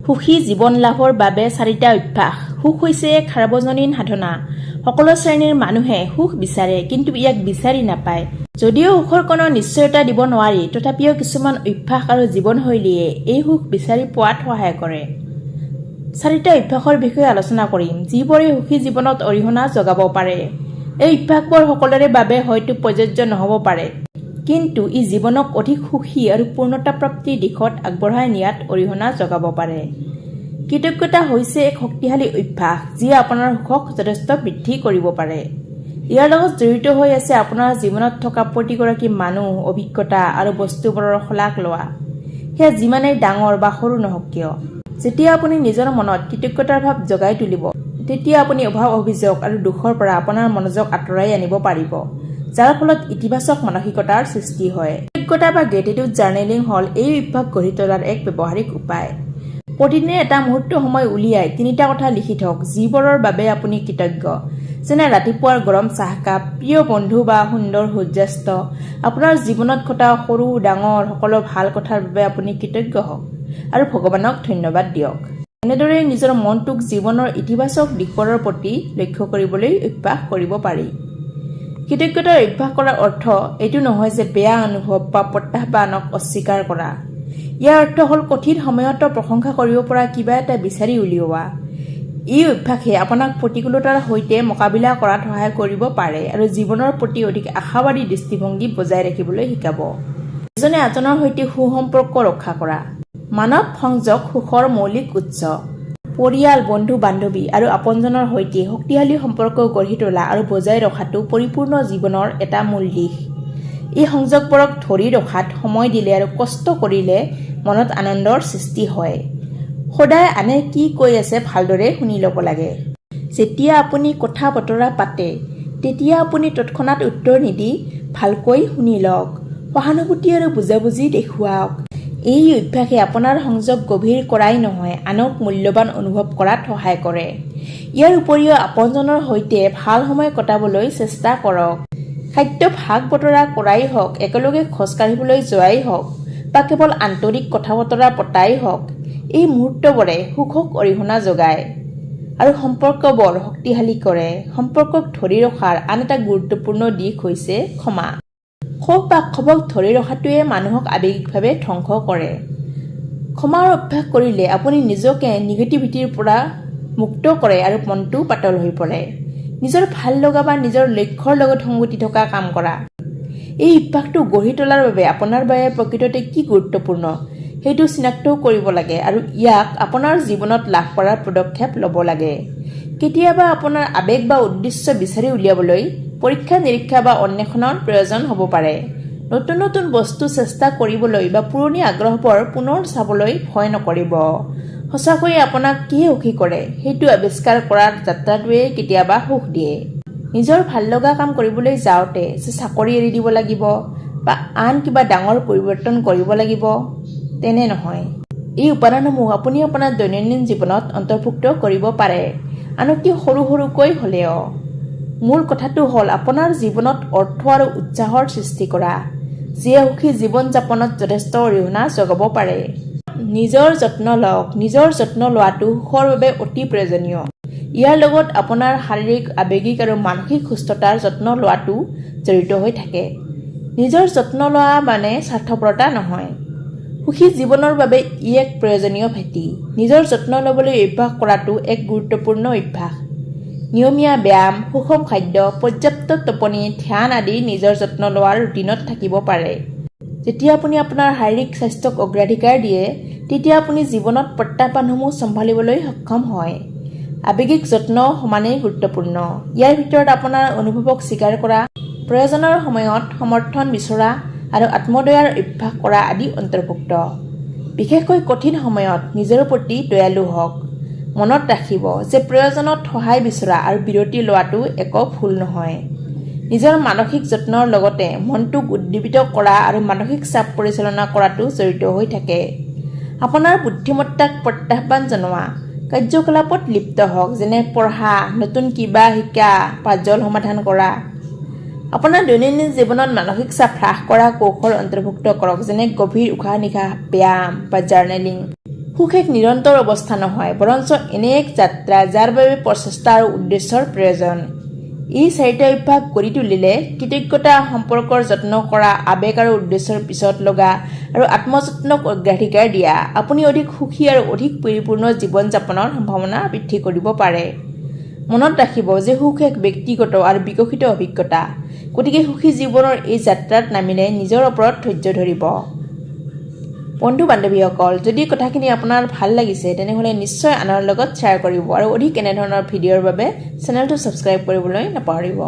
সুখী জীৱন লাভৰ বাবে 4টা অভ্যাস। সুখ হৈছে এক সাৰ্বজনীন সাধনা। সকলো শ্ৰেণীৰ মানুহে সুখ বিচাৰে, কিন্তু ইয়াক বিচাৰি নাপায়। যদিও সুখৰ কোনো নিশ্চয়তা দিব নোৱাৰি, তথাপিও কিছুমান অভ্যাস আৰু জীৱনশৈলীয়ে এই সুখ বিচাৰি পোৱাত সহায় কৰে। 4টা অভ্যাসৰ বিষয়ে আলোচনা কৰিম, যিবোৰে সুখী জীৱনত অৰিহণা যোগাব পাৰে। এই অভ্যাসবোৰ সকলোৰে বাবে হয়তো প্ৰযোজ্য নহ'ব পাৰে, কিন্তু ই জীৱনক অধিক সুখী আৰু পূৰ্ণতা প্ৰাপ্তিৰ দিশত আগবঢ়াই নিয়াত অৰিহণা যোগাব পাৰে। কৃতজ্ঞতা হৈছে এক শক্তিশালী অভ্যাস, যিয়ে আপোনাৰ সুখক যথেষ্ট বৃদ্ধি কৰিব পাৰে। ইয়াৰ লগত জড়িত হৈ আছে আপোনাৰ জীৱনত থকা প্ৰতিগৰাকী মানুহ, অভিজ্ঞতা আৰু বস্তুবোৰৰ শলাগ লোৱা। সেয়া যিমানেই ডাঙৰ বা সৰু নহওক কিয়। যেতিয়া আপুনি নিজৰ মনত কৃতজ্ঞতাৰ ভাৱ জগাই তুলিব, তেতিয়া আপুনি অভাৱ, অভিযোগ আৰু দুখৰ পৰা আপোনাৰ মনোযোগ আঁতৰাই আনিব পাৰিব, যাৰ ফলত ইতিবাচক মানসিকতাৰ সৃষ্টি হয়। কৃতজ্ঞতা বা গ্ৰেটিটিউড জাৰ্নেলিং হ'ল এই অভ্যাস গঢ়ি তোলাৰ এক ব্যৱহাৰিক উপায়। প্ৰতিদিনে এটা মুহূৰ্ত সময় উলিয়াই 3টা কথা লিখি থওক, যিবোৰৰ বাবে আপুনি কৃতজ্ঞ। যেনে ৰাতিপুৱাৰ গৰম চাহকাপ, প্ৰিয় বন্ধু বা সুন্দৰ সূৰ্যাস্ত। আপোনাৰ জীৱনত ঘটা সৰু ডাঙৰ সকলো ভাল কথাৰ বাবে আপুনি কৃতজ্ঞ হওক আৰু ভগৱানক ধন্যবাদ দিয়ক। এনেদৰে নিজৰ মনটোক জীৱনৰ ইতিবাচক দিশবোৰৰ প্ৰতি লক্ষ্য কৰিবলৈ অভ্যাস কৰিব পাৰি। কৃতজ্ঞতাৰ অভ্যাস কৰাৰ অৰ্থ এইটো নহয় যে বেয়া অনুভৱ বা প্ৰত্যাহ্বানক অস্বীকাৰ কৰা। ইয়াৰ অৰ্থ হ'ল কঠিন সময়তো প্ৰশংসা কৰিব পৰা কিবা এটা বিচাৰি উলিওৱা। এই অভ্যাসে আপোনাক প্ৰতিকূলতাৰ সৈতে মোকাবিলা কৰাত সহায় কৰিব পাৰে আৰু জীৱনৰ প্ৰতি অধিক আশাবাদী দৃষ্টিভংগী বজাই ৰাখিবলৈ শিকাব। এজনে আনজনৰ সৈতে সুসম্পৰ্ক ৰক্ষা কৰা। মানৱ সংযোগ সুখৰ মৌলিক উৎস। পৰিয়াল, বন্ধু বান্ধৱী আৰু আপোনজনৰ সৈতে শক্তিশালী সম্পৰ্ক গঢ়ি তোলা আৰু বজাই ৰখাটো পৰিপূৰ্ণ জীৱনৰ এটা মূল দিশ। এই সংযোগবোৰক ধৰি ৰখাত সময় দিলে আৰু কষ্ট কৰিলে মনত আনন্দৰ সৃষ্টি হয়। সদায় আনে কি কৈ আছে ভালদৰে শুনি ল'ব লাগে। যেতিয়া আপুনি কথা বতৰা পাতে, তেতিয়া আপুনি তৎক্ষণাত উত্তৰ নিদি ভালকৈ শুনি লওক। সহানুভূতি আৰু বুজাবুজি দেখুৱাওক। এই অভ্যাসে আপোনাৰ সংযোগ গভীৰ কৰাই নহয়, আনক মূল্যৱান অনুভৱ কৰাত সহায় কৰে। ইয়াৰ উপৰিও আপোনজনৰ সৈতে ভাল সময় কটাবলৈ চেষ্টা কৰক। খাদ্য ভাগ বতৰা কৰাই হওক, একেলগে খোজ কাঢ়িবলৈ যোৱাই হওক বা কেৱল আন্তৰিক কথা বতৰা পতাই হওক, এই মুহূৰ্তবোৰে সুখক অৰিহণা যোগায় আৰু সম্পৰ্কবোৰ শক্তিশালী কৰে। সম্পৰ্কক ধৰি ৰখাৰ আন এটা গুৰুত্বপূৰ্ণ দিশ হৈছে ক্ষমা। ক্ষোভ বা ক্ষোভক ধৰি ৰখাটোৱে মানুহক আৱেগিকভাৱে ধ্বংস কৰে। ক্ষমাৰ অভ্যাস কৰিলে আপুনি নিজকে নিগেটিভিটিৰ পৰা মুক্ত কৰে আৰু মনটো পাতল হৈ পৰে। নিজৰ ভাল লগা বা নিজৰ লক্ষ্যৰ লগত সংগতি থকা কাম কৰা। এই অভ্যাসটো গঢ়ি তোলাৰ বাবে আপোনাৰ বাবে প্ৰকৃততে কি গুৰুত্বপূৰ্ণ সেইটো চিনাক্ত কৰিব লাগে আৰু ইয়াক আপোনাৰ জীৱনত লাভ কৰাৰ পদক্ষেপ ল'ব লাগে। কেতিয়াবা আপোনাৰ আৱেগ বা উদ্দেশ্য বিচাৰি উলিয়াবলৈ পৰীক্ষা নিৰীক্ষা বা অন্বেষণৰ প্ৰয়োজন হ'ব পাৰে। নতুন নতুন বস্তু চেষ্টা কৰিবলৈ বা পুৰণি আগ্ৰহবোৰ পুনৰ চাবলৈ ভয় নকৰিব। সঁচাকৈয়ে আপোনাক কি সুখী কৰে সেইটো আৱিষ্কাৰ কৰাৰ যাত্ৰাটোৱে কেতিয়াবা সুখ দিয়ে। নিজৰ ভাল লগা কাম কৰিবলৈ যাওঁতে যে চাকৰি এৰি দিব লাগিব বা আন কিবা ডাঙৰ পৰিৱৰ্তন কৰিব লাগিব তেনে নহয়। এই উপাদানসমূহ আপুনি আপোনাৰ দৈনন্দিন জীৱনত অন্তৰ্ভুক্ত কৰিব পাৰে, আনকি সৰু সৰুকৈ হ'লেও। মূল কথাটো হ'ল আপোনাৰ জীৱনত অৰ্থ আৰু উৎসাহৰ সৃষ্টি কৰা, যিয়ে সুখী জীৱন যাপনত যথেষ্ট অৰিহণা যোগাব পাৰে। নিজৰ যত্ন লওক। নিজৰ যত্ন লোৱাটো সুখৰ বাবে অতি প্ৰয়োজনীয়। ইয়াৰ লগত আপোনাৰ শাৰীৰিক, আৱেগিক আৰু মানসিক সুস্থতাৰ যত্ন লোৱাটো জড়িত হৈ থাকে। নিজৰ যত্ন লোৱা মানে স্বাৰ্থপৰতা নহয়। সুখী জীৱনৰ বাবে ই এক প্ৰয়োজনীয় ভেটি। নিজৰ যত্ন ল'বলৈ অভ্যাস কৰাটো এক গুৰুত্বপূৰ্ণ অভ্যাস। নিয়মীয়া ব্যায়াম, সুষম খাদ্য, পৰ্যাপ্ত টোপনি, ধ্যান আদি নিজৰ যত্ন লোৱাৰ ৰুটিনত থাকিব পাৰে। যেতিয়া আপুনি আপোনাৰ শাৰীৰিক স্বাস্থ্যক অগ্ৰাধিকাৰ দিয়ে, তেতিয়া আপুনি জীৱনত প্ৰত্যাহ্বানসমূহ চম্ভালিবলৈ সক্ষম হয়। আৱেগিক যত্ন সমানেই গুৰুত্বপূৰ্ণ। ইয়াৰ ভিতৰত আপোনাৰ অনুভৱক স্বীকাৰ কৰা, প্ৰয়োজনৰ সময়ত সমৰ্থন বিচৰা আৰু আত্মদয়াৰ অভ্যাস কৰা আদি অন্তৰ্ভুক্ত। বিশেষকৈ কঠিন সময়ত নিজৰ প্ৰতি দয়ালু হওক। মনত ৰাখিব যে প্ৰয়োজনত সহায় বিচৰা আৰু বিৰতি লোৱাটো একো ভুল নহয়। নিজৰ মানসিক যত্নৰ লগতে মনটোক উদ্দীপিত কৰা আৰু মানসিক চাপ পৰিচালনা কৰাটো জড়িত হৈ থাকে। আপোনাৰ বুদ্ধিমত্তাক প্ৰত্যাহ্বান জনোৱা কাৰ্যকলাপত লিপ্ত হওক, যেনে পঢ়া, নতুন কিবা শিকা, পাজল সমাধান কৰা। আপোনাৰ দৈনন্দিন জীৱনত মানসিক চাপ হ্ৰাস কৰা কৌশল অন্তৰ্ভুক্ত কৰক, যেনে গভীৰ উশাহ নিশাহ, ব্যায়াম বা জাৰ্নেলিং। সুখ এক নিৰন্তৰ অৱস্থা নহয়, বৰঞ্চ এনে এক যাত্ৰা যাৰ বাবে প্ৰচেষ্টা আৰু উদ্দেশ্যৰ প্ৰয়োজন। এই 4টা অভ্যাস গঢ়ি তুলিলে কৃতজ্ঞতা, সম্পৰ্কৰ যত্ন কৰা, আৱেগ আৰু উদ্দেশ্যৰ পিছত লগা আৰু আত্মযত্নক অগ্ৰাধিকাৰ দিয়া আপুনি অধিক সুখী আৰু অধিক পৰিপূৰ্ণ জীৱন যাপনৰ সম্ভাৱনা বৃদ্ধি কৰিব পাৰে। মনত ৰাখিব যে সুখ এক ব্যক্তিগত আৰু বিকশিত অভিজ্ঞতা, গতিকে সুখী জীৱনৰ এই যাত্ৰাত নামিলে নিজৰ ওপৰত ধৈৰ্য ধৰিব। বন্ধু বান্ধৱীসকল, যদি কথাখিনি আপোনাৰ ভাল লাগিছে তেনেহ'লে নিশ্চয় আনৰ লগত শ্বেয়াৰ কৰিব আৰু অধিক এনেধৰণৰ ভিডিঅ'ৰ বাবে চেনেলটো ছাবস্ক্ৰাইব কৰিবলৈ নাপাহৰিব।